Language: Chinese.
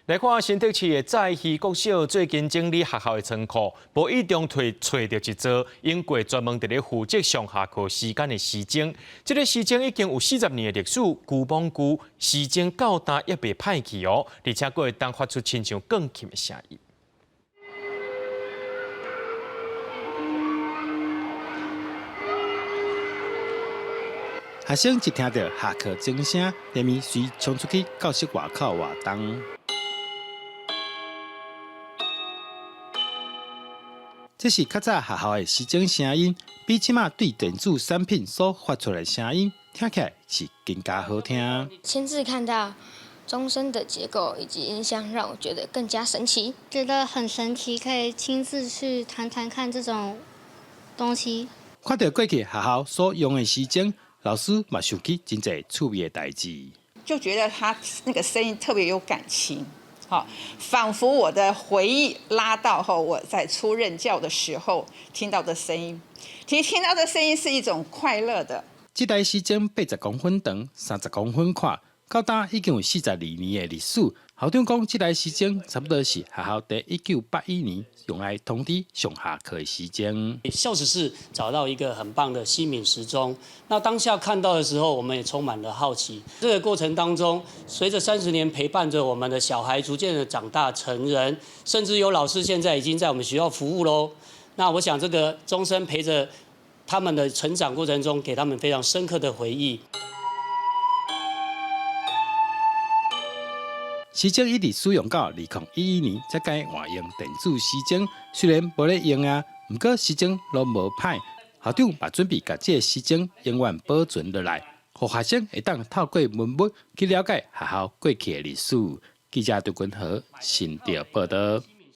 来看新竹市的在溪国小最近整理学校的仓库，无意中找到一座英国专门伫咧负责上下课时间的时钟。这个时钟已经有40年的历史，旧蒙旧，时钟较大也袂歹去哦，而且佫会当发出亲像钢琴的声音。 学生一听到下课钟声，连咪随冲出去教室外口活动。这是较早学校的时钟声音，比即马对电子产品所发出的声音，听起来是更加好听。亲自看到钟声的结构以及音箱，让我觉得更加神奇，觉得很神奇，可以亲自去谈谈看这种东西。看到过去学校所用的时钟，老师嘛想起真侪趣味的代志，就觉得他那个声音特别有感情。 好，仿佛我的回忆拉到后，我在出任教的时候听到的声音。其实听到的声音是一种快乐的。这台时钟80公分长，30公分宽，到今已经有42年的历史。校长讲，这台时钟差不多是学校在1981年用来通知上下课的时钟。校史室找到一个很棒的西敏时钟，那当下看到的时候，我们也充满了好奇。这个过程当中，随着30年陪伴着我们的小孩逐渐的长大成人，甚至有老师现在已经在我们学校服务喽。那我想这个钟声陪着他们的成长过程中，给他们非常深刻的回忆。 时钟一直使用到2011年才改换用电子时钟，虽然无咧用啊，不过时钟都无歹。校长也准备把这个时钟永远保存落来，让学生会当透过文物去了解学校过去的历史。记者杜君和新竹报道。